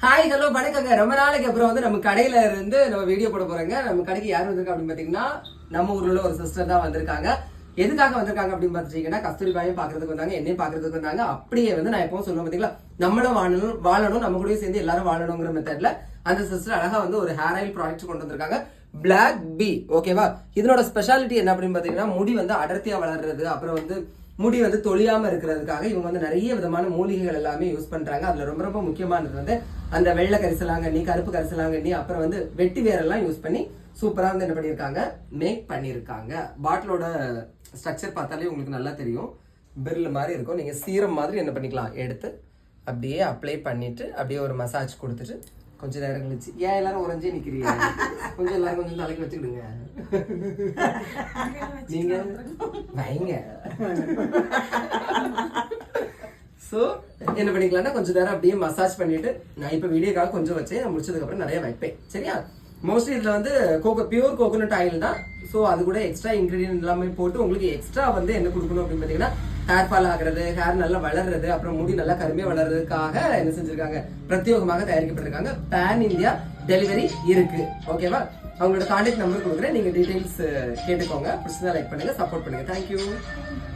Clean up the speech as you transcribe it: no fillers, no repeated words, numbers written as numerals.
Hi hello வணக்கங்க. ரொம்ப நாளைக்கு அப்புறம் வந்து நம்ம கடையில இருந்து நம்ம வீடியோ போட போறோங்க. நம்ம கடைக்கு யார் வந்திருக்கா அப்படின்னு பாத்தீங்கன்னா நம்ம ஊர்ல ஒரு சிஸ்டர் தான் வந்திருக்காங்க. எதுக்காக வந்திருக்காங்க அப்படின்னு பாத்தீங்கன்னா கஸ்தூரிபாயும் பாக்குறதுக்கு வந்தாங்க, என்னையும் பாக்குறதுக்கு வந்தாங்க. அப்படியே வந்து நான் எப்பவும் சொல்லுவேன் பாத்தீங்களா, நம்மளும் வாழணும் நம்ம கூட சேர்ந்து எல்லாரும் வாழணுங்கிற மெத்தட்ல அந்த சிஸ்டர் அழகா வந்து ஒரு ஹேர் ஆயில் ப்ராடக்ட் கொண்டு வந்திருக்காங்க. பிளாக் பி, ஓகேவா? இதனோட ஸ்பெஷாலிட்டி என்ன அப்படின்னு பாத்தீங்கன்னா, முடி வந்து அடர்த்தியா வளர்றது, அப்புறம் வந்து முடி வந்து தொழியாம இருக்கிறதுக்காக இவங்க வந்து நிறைய விதமான மூலிகைகள் எல்லாமே யூஸ் பண்றாங்க. அதுல ரொம்ப ரொம்ப முக்கியமானது வந்து அந்த வெள்ளை கரிசலாங்கண்ணி, கருப்பு கரிசலாங்கண்ணி, அப்புறம் வந்து வெட்டி வேரெல்லாம் யூஸ் பண்ணி சூப்பரா வந்து என்ன பண்ணிருக்காங்க, மேக் பண்ணிருக்காங்க. பாட்டிலோட ஸ்ட்ரக்சர் பார்த்தாலே உங்களுக்கு நல்லா தெரியும், பிர்ல் மாதிரி இருக்கும். நீங்க சீரம் மாதிரி என்ன பண்ணிக்கலாம், எடுத்து அப்படியே அப்ளை பண்ணிட்டு அப்படியே ஒரு மசாஜ் கொடுத்துட்டு கொஞ்ச நேரம் கழிச்சு, ஏன் எல்லாரும் உறைஞ்சே நிக்கிறீங்க, கொஞ்சம் எல்லாரும் கொஞ்சம் தலைக்கு வச்சுக்கிடுங்க, நீங்க வைங்க. ஸோ என்ன பண்ணிக்கலாம்னா கொஞ்சம் நேரம் அப்படியே மசாஜ் பண்ணிட்டு, நான் இப்போ வீடியோக்காக கொஞ்சம் வச்சேன், நான் முடிச்சதுக்கு அப்புறம் நிறைய வைப்பேன், சரியா? மோஸ்ட்லி இதுல வந்து பியூர் கோகோனட் ஆயில் தான். ஸோ அது கூட எக்ஸ்ட்ரா இன்கிரீடியன்ட் எல்லாமே போட்டு உங்களுக்கு எக்ஸ்ட்ரா வந்து என்ன கொடுக்கணும் அப்படின்னு பார்த்தீங்கன்னா, ஹேர் ஃபால் ஆகுறது, ஹேர் நல்லா வளர்றது, அப்புறம் முடி நல்லா கருமையா வளர்றதுக்காக என்ன செஞ்சிருக்காங்க, பிரத்யேகமாக தயாரிக்கப்பட்டிருக்காங்க. பேன் இந்தியா டெலிவரி இருக்கு, ஓகேவா? அவங்களோட கான்டாக்ட் நம்பர் கொடுக்குறேன், நீங்க டீடைல்ஸ் கேட்டுக்கோங்க. பிடிச்சதா லைக் பண்ணுங்க, சப்போர்ட் பண்ணுங்க. தேங்க்யூ.